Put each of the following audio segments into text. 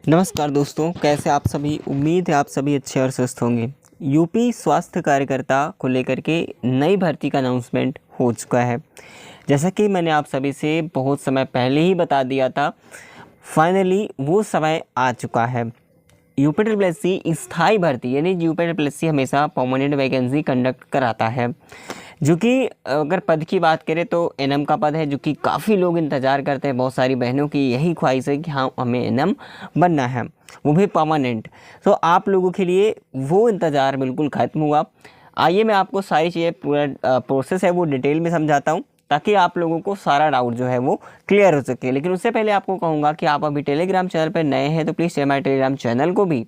नमस्कार दोस्तों, कैसे आप सभी। उम्मीद है आप सभी अच्छे और स्वस्थ होंगे। यूपी स्वास्थ्य कार्यकर्ता को लेकर के नई भर्ती का अनाउंसमेंट हो चुका है। जैसा कि मैंने आप सभी से बहुत समय पहले ही बता दिया था, फाइनली वो समय आ चुका है। यूपी ट्रिपल एस सी स्थायी भर्ती यानी यूपी ट्रिपल एस सी हमेशा परमानेंट वैकेंसी कंडक्ट कराता है, जो कि अगर पद की बात करें तो एनएम का पद है, जो कि काफ़ी लोग इंतज़ार करते हैं। बहुत सारी बहनों की यही ख्वाहिश है कि हाँ, हमें एनएम बनना है, वो भी परमानेंट। तो आप लोगों के लिए वो इंतज़ार बिल्कुल ख़त्म हुआ। आइए मैं आपको सारी चीज़ें, पूरा प्रोसेस है वो डिटेल में समझाता हूँ, ताकि आप लोगों को सारा डाउट जो है वो क्लियर हो सके। लेकिन उससे पहले आपको कहूँगा कि आप अभी टेलीग्राम चैनल पर नए हैं तो प्लीज़ हमारे टेलीग्राम चैनल को भी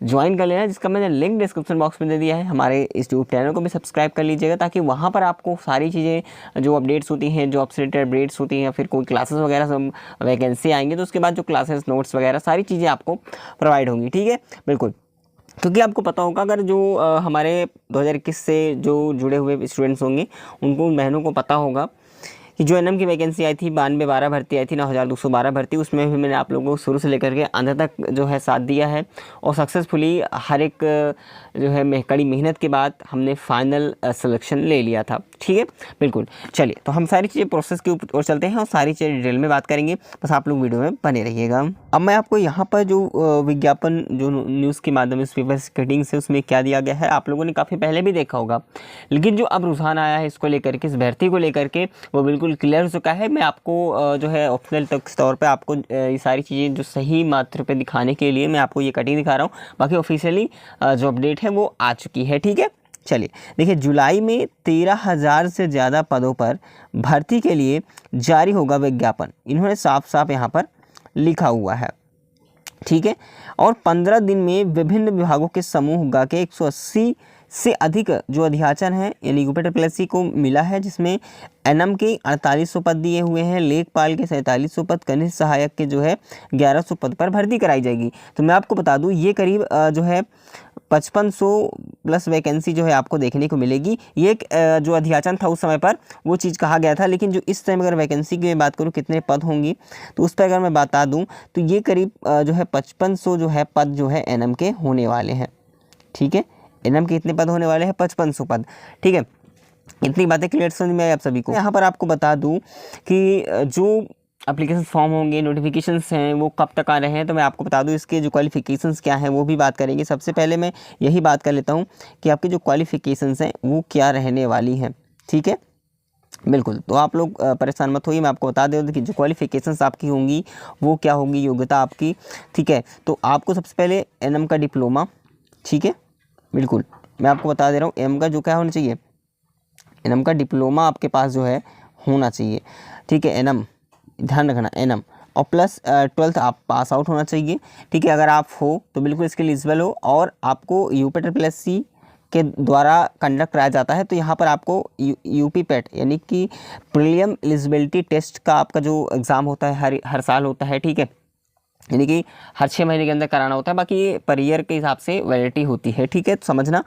ज्वाइन कर लेना, जिसका मैंने लिंक डिस्क्रिप्शन बॉक्स में दे दिया है। हमारे इस यूट्यूब चैनल को भी सब्सक्राइब कर लीजिएगा, ताकि वहाँ पर आपको सारी चीज़ें जो अपडेट्स होती हैं, जो आपसे रिलेटेड अपडेट्स होती हैं, या फिर कोई क्लासेस वगैरह सब वैकेंसी आएंगे तो उसके बाद जो क्लासेस नोट्स वगैरह सारी चीज़ें आपको प्रोवाइड होंगी। ठीक है, बिल्कुल। क्योंकि आपको पता होगा, अगर जो हमारे 2021 से जो जुड़े हुए स्टूडेंट्स होंगे उनको, उन बहनों को पता होगा कि जो एनएम की वैकेंसी आई थी 9212 भर्ती आई थी, 9212 भर्ती, उसमें भी मैंने आप लोगों को शुरू से लेकर के अंत तक जो है साथ दिया है। और सक्सेसफुली हर एक जो है कड़ी मेहनत के बाद हमने फाइनल सिलेक्शन ले लिया था। ठीक है, बिल्कुल। चलिए, तो हम सारी चीज़ें प्रोसेस के ऊपर चलते हैं और सारी चीज़ें डिटेल में बात करेंगे। बस आप लोग वीडियो में बने रहिएगा। अब मैं आपको यहाँ पर जो विज्ञापन जो न्यूज़ के माध्यम से पेपर कटिंग से उसमें क्या दिया गया है, आप लोगों ने काफ़ी पहले भी देखा होगा। लेकिन जो अब रुझान आया है इसको लेकर के, इस भर्ती को लेकर के, वो बिल्कुल क्लियर हो चुका है। मैं आपको जो है ऑप्शनल तौर पे आपको ये सारी चीज़ें जो सही मात्र पे दिखाने के लिए मैं आपको ये कटिंग दिखा रहा हूँ। बाकी ऑफिशियली जो अपडेट है वो आ चुकी है। ठीक है, चलिए देखिए, जुलाई में 13,000 से ज़्यादा पदों पर भर्ती के लिए जारी होगा विज्ञापन। इन्होंने साफ साफ यहाँ पर लिखा हुआ है। ठीक है, और 15 दिन में विभिन्न विभागों के समूह गा के 180 से अधिक जो अध्याचन है यानी यूपी ट्रिपल एस सी को मिला है, जिसमें एनएम के 4800 पद दिए हुए हैं, लेखपाल के 4700 पद, कनिष्ठ सहायक के जो है 1100 पद पर भर्ती कराई जाएगी। तो मैं आपको बता दूं, ये करीब जो है 5500 प्लस वैकेंसी जो है आपको देखने को मिलेगी। ये एक जो अध्याचन था उस समय पर वो चीज़ कहा गया था, लेकिन जो इस टाइम अगर वैकेंसी की बात करूँ कितने पद होंगी, तो उस पर अगर मैं बता दूं तो ये करीब जो है 5500 जो है पद जो है एनएम के होने वाले हैं। ठीक है, एनएम के इतने पद होने वाले हैं, 5500 पद। ठीक है, इतनी बातें क्लियर समझ में आई आप सभी को। यहाँ पर आपको बता दूं कि जो एप्लीकेशन फॉर्म होंगे, नोटिफिकेशंस हैं, वो कब तक आ रहे हैं, तो मैं आपको बता दूं इसके जो क्वालिफिकेशंस क्या हैं वो भी बात करेंगे। सबसे पहले मैं यही बात कर लेता हूं कि आपकी जो क्वालिफिकेशंस हैं वो क्या रहने वाली हैं। ठीक है, बिल्कुल। तो आप लोग परेशान मत होइए, मैं आपको बता दें कि जो क्वालिफिकेशंस आपकी होंगी वो क्या होंगी, योग्यता आपकी। ठीक है, तो आपको सबसे पहले एनएम का डिप्लोमा, ठीक है, बिल्कुल मैं आपको बता दे रहा हूँ, एम का जो क्या होना चाहिए, एनएम का डिप्लोमा आपके पास जो है होना चाहिए। ठीक है, एनएम ध्यान रखना, एनएम, और प्लस 12th आप पास आउट होना चाहिए। ठीक है, अगर आप हो तो बिल्कुल इसके एलिजिबल हो, और आपको यूपी ट्रिपल एस सी के द्वारा कंडक्ट कराया जाता है। तो यहाँ पर आपको यूपी पेट यानी कि प्रीलिम एलिजिबिलिटी टेस्ट का आपका जो एग्ज़ाम होता है हर साल होता है। ठीक है, यानी कि हर 6 महीने के अंदर कराना होता है, बाकी ये पर ईयर के हिसाब से वैलिडिटी होती है। ठीक है, तो समझना,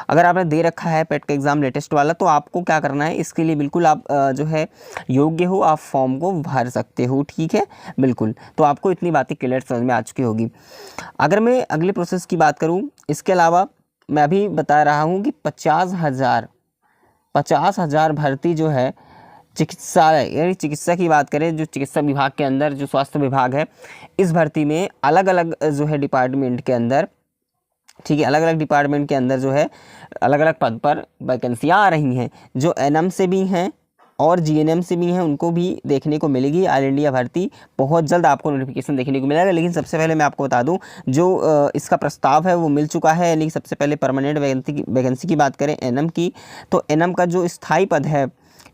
अगर आपने दे रखा है पेट का एग्ज़ाम लेटेस्ट वाला, तो आपको क्या करना है, इसके लिए बिल्कुल आप जो है योग्य हो, आप फॉर्म को भर सकते हो। ठीक है, बिल्कुल। तो आपको इतनी बातें क्लियर समझ में आ चुकी होगी। अगर मैं अगले प्रोसेस की बात करूँ, इसके अलावा मैं अभी बता रहा हूँ कि 50,000 भर्ती जो है चिकित्सालय यानी चिकित्सा की बात करें, जो चिकित्सा विभाग के अंदर जो स्वास्थ्य विभाग है, इस भर्ती में अलग अलग जो है डिपार्टमेंट के अंदर, ठीक है, अलग अलग डिपार्टमेंट के अंदर जो है अलग अलग पद पर वैकेंसियाँ आ रही हैं। जो एनएम से भी हैं और जीएनएम से भी हैं, उनको भी देखने को मिलेगी ऑल इंडिया भर्ती। बहुत जल्द आपको नोटिफिकेशन देखने को मिलेगा। लेकिन सबसे पहले मैं आपको बता दूं, जो इसका प्रस्ताव है वो मिल चुका है। यानी सबसे पहले परमानेंट वैकेंसी की बात करें एनएम की, तो एनएम का जो स्थायी पद है,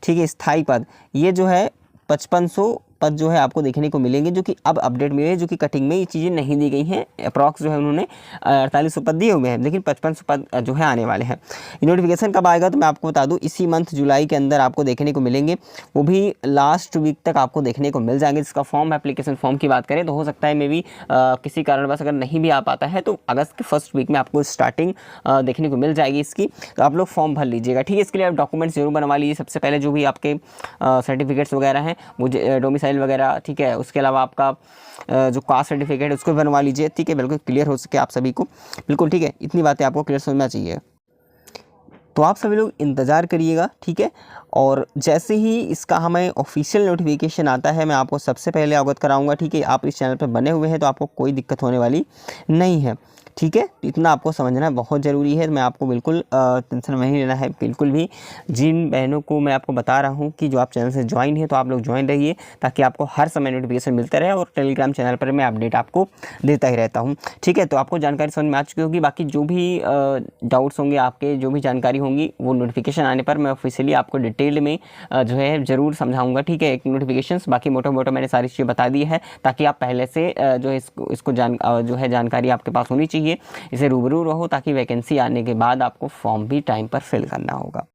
ठीक है, स्थायी पद, ये जो है 5500 पद जो है आपको देखने को मिलेंगे, जो कि अब अपडेट मिले, जो कि कटिंग में ये चीज़ें नहीं दी गई हैं। अप्रॉक्स जो है उन्होंने 4800 पद दिए हुए हैं, लेकिन 5500 पद जो है आने वाले हैं। ये नोटिफिकेशन कब आएगा तो मैं आपको बता दूं, इसी मंथ जुलाई के अंदर आपको देखने को मिलेंगे। वो भी लास्ट वीक तक आपको देखने को मिल जाएंगे। जिसका फॉर्म, एप्लीकेशन फॉर्म की बात करें तो हो सकता है मे भी किसी कारणवश अगर नहीं भी आ पाता है तो अगस्त के फर्स्ट वीक में आपको स्टार्टिंग देखने को मिल जाएगी इसकी। तो आप लोग फॉर्म भर लीजिएगा। ठीक है, इसके लिए आप डॉक्यूमेंट्स जरूर बनवा लीजिए। सबसे पहले जो भी आपके सर्टिफिकेट्स वगैरह हैं, वो डोमिसाइल मोबाइल वगैरह, ठीक है। उसके अलावा आपका जो कास्ट सर्टिफिकेट है उसको बनवा लीजिए, ठीक है, बिल्कुल क्लियर हो सके आप सभी को, बिल्कुल, ठीक है। इतनी बातें आपको क्लियर समझना चाहिए। तो आप सभी लोग इंतज़ार करिएगा, ठीक है। और जैसे ही इसका हमें ऑफिशियल नोटिफिकेशन आता है मैं आपको सबसे पहले अवगत कराऊंगा, ठीक है। आप इस चैनल पर बने हुए हैं तो आपको कोई दिक्कत होने वाली नहीं है, ठीक है। इतना आपको समझना बहुत ज़रूरी है। मैं आपको बिल्कुल टेंशन नहीं लेना है बिल्कुल भी। जिन बहनों को मैं आपको बता रहा हूँ कि जो आप चैनल से ज्वाइन है तो आप लोग ज्वाइन रहिए, ताकि आपको हर समय नोटिफिकेशन मिलता रहे, और टेलीग्राम चैनल पर मैं अपडेट आपको देता ही रहता हूँ, ठीक है। तो आपको जानकारी समझ में आ चुकी होगी। बाकी जो भी डाउट्स होंगे आपके, जो भी जानकारी होंगी, वो नोटिफिकेशन आने पर मैं ऑफिशियली आपको डिटेल में जो है ज़रूर समझाऊंगा, ठीक है। एक नोटिफिकेशंस, बाकी मोटा मोटा मैंने सारी चीज़ें बता दी है, ताकि आप पहले से जो है इसको जो है जानकारी आपके पास होनी चाहिए, इसे रूबरू रहो, ताकि वैकेंसी आने के बाद आपको फॉर्म भी टाइम पर फिल करना होगा।